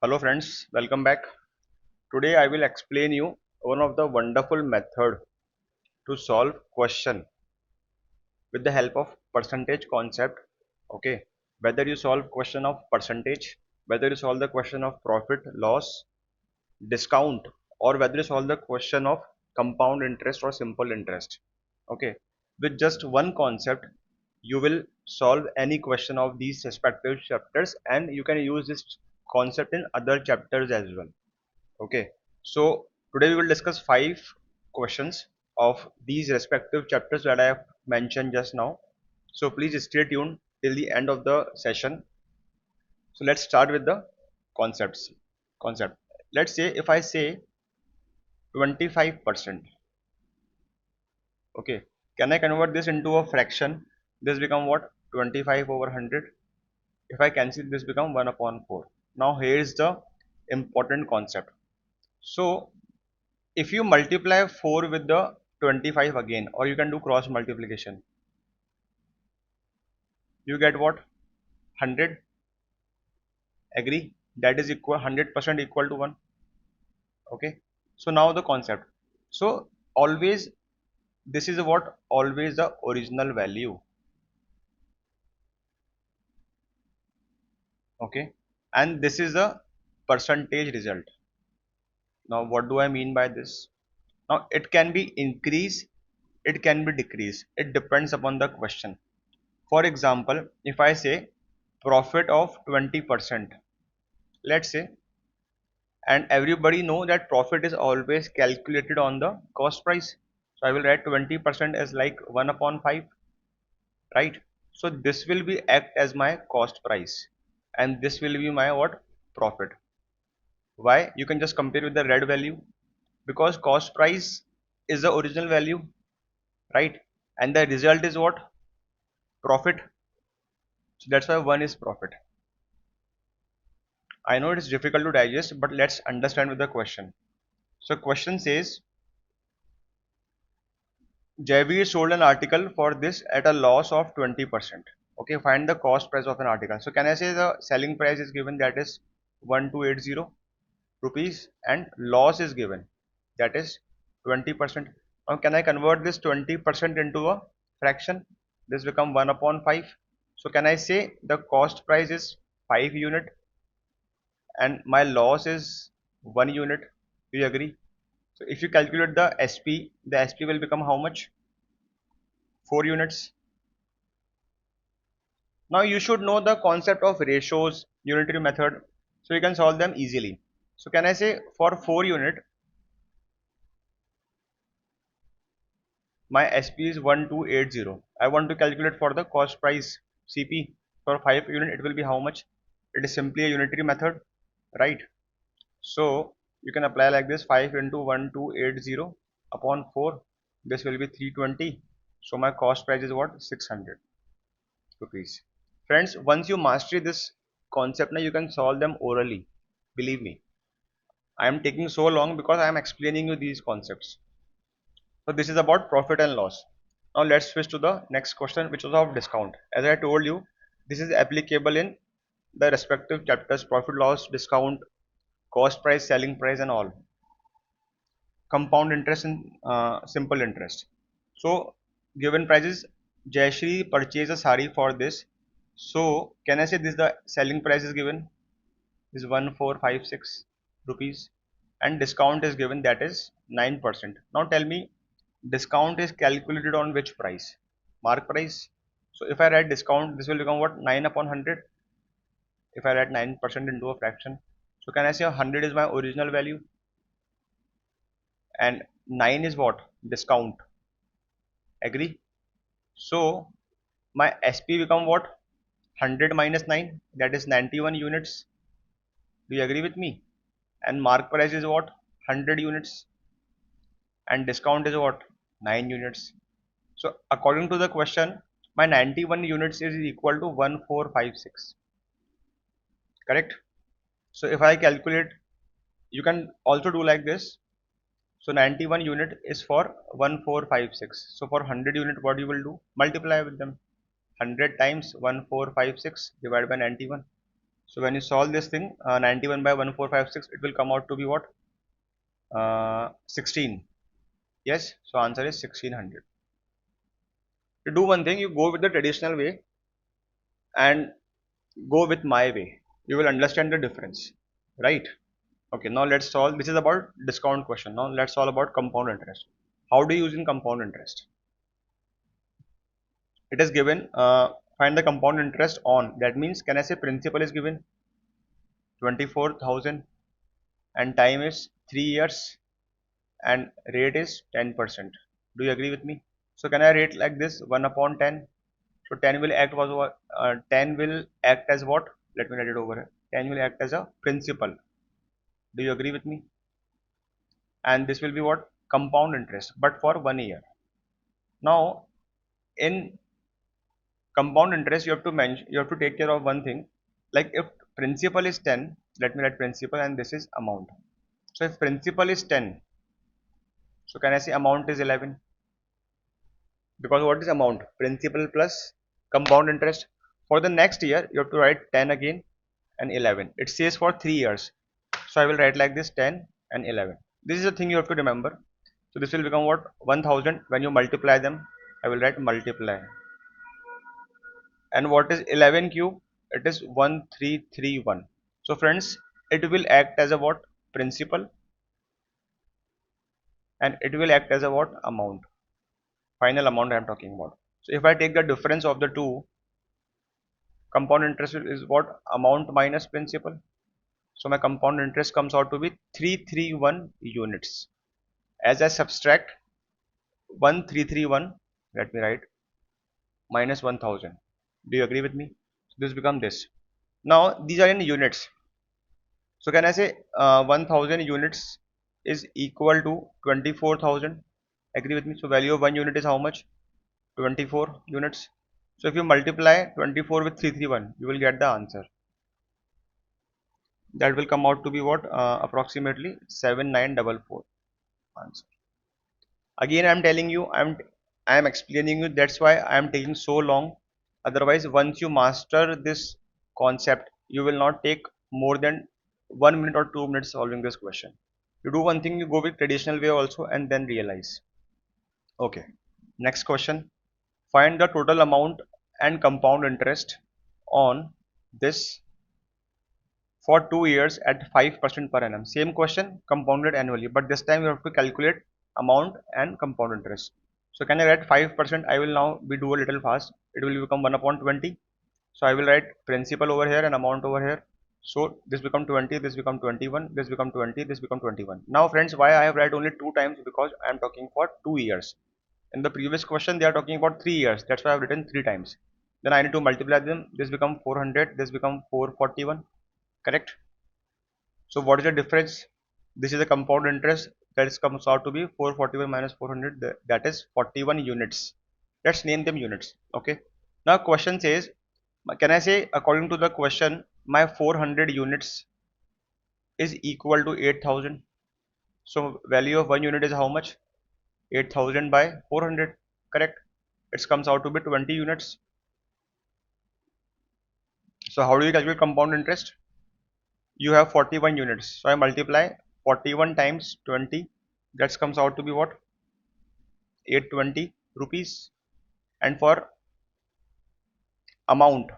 Hello friends, welcome back. Today I will explain you one of the wonderful method to solve question with the help of percentage concept. Okay, whether you solve question of percentage, whether you solve the question of profit, loss, discount, or whether you solve the question of compound interest or simple interest. Okay, with just one concept, you will solve any question of these respective chapters, and you can use this concept in other chapters as well. Okay, so today we will discuss five questions of these respective chapters that I have mentioned just now. So please stay tuned till the end of the session. So let's start with the concepts. Concept. Let's say if I say 25%. Okay, can I convert this into a fraction? This become what? 25 over 100. If I cancel this become 1 upon 4. Now here is the important concept. So if you multiply 4 with the 25 again, or you can do cross multiplication, you get what? 100. Agree? That is equal 100% equal to 1. Okay, so now the concept. So always, this is what? Always the original value. Okay, and this is the percentage result. Now what do I mean by this? Now it can be increase, it can be decrease, it depends upon the question. For example, if I say profit of 20%, let's say, and everybody know that profit is always calculated on the cost price. So I will write 20% as like 1 upon 5, right? So this will be act as my cost price, and this will be my what? Profit. Why? You can just compare with the red value, because cost price is the original value, right? And the result is what? Profit. So that's why 1 is profit. I know it is difficult to digest, but let's understand with the question. So question says Javier sold an article for this at a loss of 20%. Okay, find the cost price of an article. So can I say the selling price is given, that is 1280 rupees, and loss is given, that is 20%. Now can I convert this 20% into a fraction? This become 1 upon 5. So can I say the cost price is 5 unit and my loss is 1 unit? Do you agree? So if you calculate the SP, the SP will become how much? 4 units. Now you should know the concept of ratios, unitary method, so you can solve them easily. So can I say for 4 unit, my SP is 1280. I want to calculate for the cost price CP. For 5 unit it will be how much? It is simply a unitary method, right? So you can apply like this: 5 into 1280 upon 4. This will be 320. So my cost price is what? 600 rupees. Friends, once you master this concept, now you can solve them orally. Believe me, I am taking so long because I am explaining you these concepts. So this is about profit and loss. Now let's switch to the next question, which was of discount. As I told you, this is applicable in the respective chapters: profit, loss, discount, cost price, selling price, and all. Compound interest and simple interest. So given prices, Jayashri purchased a sari for this. So can I say this, the selling price is given is 1456 rupees, and discount is given, that is 9%. Now tell me, discount is calculated on which price? Mark price. So if I write discount, this will become what? 9 upon 100. If I write 9% into a fraction, so can I say 100 is my original value and 9 is what? Discount. Agree? So my SP become what? 100 minus 9, that is 91 units. Do you agree with me? And mark price is what? 100 units, and discount is what? 9 units. So according to the question, my 91 units is equal to 1456. Correct? So if I calculate, you can also do like this. So 91 unit is for 1456. So for 100 unit, what you will do? Multiply with them. 100 times 1456 divided by 91. So when you solve this thing, 91 by 1456, it will come out to be what? 16. Yes, so answer is 1600. To do one thing, you go with the traditional way and go with my way. You will understand the difference, right? Okay, now let's solve. This is about discount question. Now let's solve about compound interest. How do you use in compound interest? It is given, find the compound interest on. That means, can I say principal is given 24,000 and time is 3 years and rate is 10%. Do you agree with me? So can I rate like this 1 upon 10? So 10 will act was what? 10 will act as what? Let me write it over here. 10 will act as a principal. Do you agree with me? And this will be what? Compound interest, but for 1 year. Now, in compound interest, you have to take care of one thing. Like if principal is 10, let me write principal and this is amount. So if principal is 10, so can I say amount is 11? Because what is amount? Principal plus compound interest. For the next year, you have to write 10 again and 11. It says for 3 years. So I will write like this 10 and 11. This is the thing you have to remember. So this will become what? 1000. When you multiply them, I will write multiply. And what is 11 cube? It is 1331. So friends, it will act as a what? Principal, and it will act as a what? Amount. Final amount I am talking about. So if I take the difference of the two, compound interest is what? Amount minus principal. So my compound interest comes out to be 331 units. As I subtract 1331, let me write minus 1000. Do you agree with me? So this becomes this. Now these are in units. So can I say 1000 units is equal to 24,000? Agree with me? So value of one unit is how much? 24 units. So if you multiply 24 with 331, you will get the answer. That will come out to be what? Approximately 7944 answer. Again, I am telling you, I am explaining you. That's why I am taking so long. Otherwise, once you master this concept, you will not take more than 1 minute or 2 minutes solving this question. You do one thing, you go with traditional way also, and then realize. Okay. Next question. Find the total amount and compound interest on this for 2 years at 5% per annum. Same question, compounded annually, but this time you have to calculate amount and compound interest. So can I write 5%? I will now be do a little fast. It will become 1 upon 20. So I will write principal over here and amount over here. So this become 20, this become 21, this become 20, this become 21. Now friends, why I have write only 2 times? Because I am talking for 2 years. In the previous question, they are talking about 3 years. That's why I have written 3 times. Then I need to multiply them. This become 400, this become 441. Correct? So what is the difference? This is the compound interest that comes out to be 441 minus 400, that is 41 units. Let's name them units. Okay. Now question says, can I say according to the question, my 400 units is equal to 8,000. So value of one unit is how much? 8,000 by 400. Correct. It comes out to be 20 units. So how do you calculate compound interest? You have 41 units. So I multiply 41 times 20. That comes out to be what? 820 rupees. And for amount,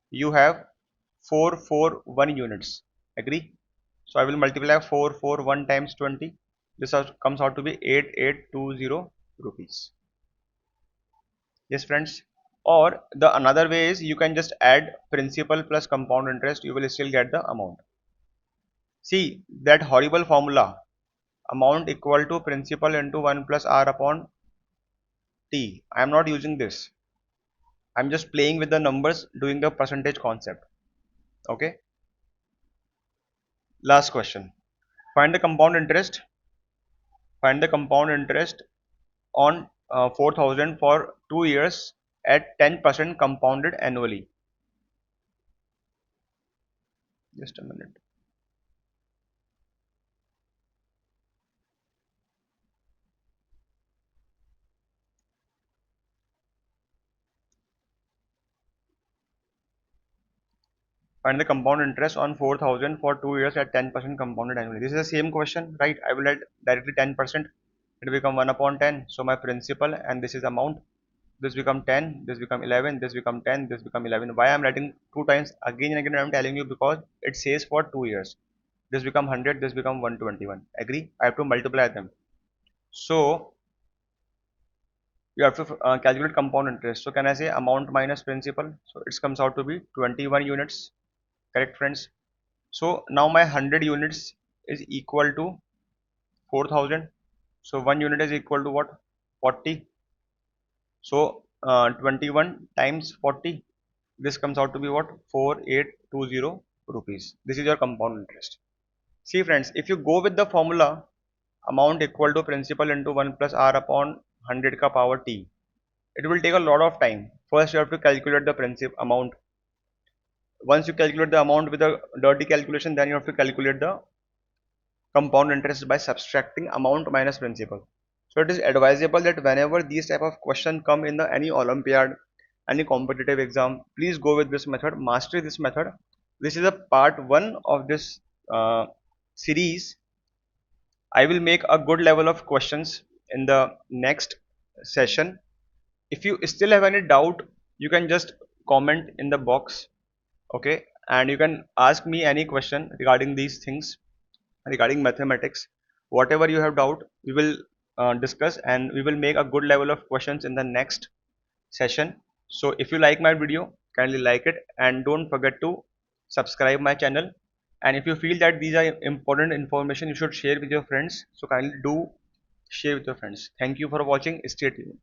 you have 441 units. Agree? So I will multiply 441 times 20. This comes out to be 8820 rupees. Yes, friends. Or the another way is you can just add principal plus compound interest. You will still get the amount. See that horrible formula, amount equal to principal into 1 plus r upon t. I am not using this. I am just playing with the numbers, doing the percentage concept. Okay. Last question. Find the compound interest. Find the compound interest on 4,000 for 2 years at 10% compounded annually. Just a minute. Find the compound interest on 4,000 for 2 years at 10% compounded annually. This is the same question, right? I will add directly 10%. It will become 1 upon 10. So my principal and this is amount. This become 10, this become 11, this become 10, this become 11. Why I am writing two times again and again? I am telling you because it says for 2 years. This become 100, this become 121. Agree? I have to multiply them. So you have to calculate compound interest. So can I say amount minus principal? So it comes out to be 21 units. Correct, friends? So now my 100 units is equal to 4,000. So 1 unit is equal to what? 40. So 21 times 40. This comes out to be what? 4820 rupees. This is your compound interest. See friends, if you go with the formula amount equal to principal into 1 plus r upon 100 ka power t, it will take a lot of time. First you have to calculate the principal amount. Once you calculate the amount with a dirty calculation, then you have to calculate the compound interest by subtracting amount minus principal. So it is advisable that whenever these type of question come in the any Olympiad, any competitive exam, please go with this method, master this method. This is a part 1 of this series. I will make a good level of questions in the next session. If you still have any doubt, you can just comment in the box, okay, and you can ask me any question regarding these things, regarding mathematics. Whatever you have doubt, we will discuss, and we will make a good level of questions in the next session. So if you like my video, kindly like it and don't forget to subscribe my channel. And if you feel that these are important information, you should share with your friends. So kindly do share with your friends. Thank you for watching. Stay tuned.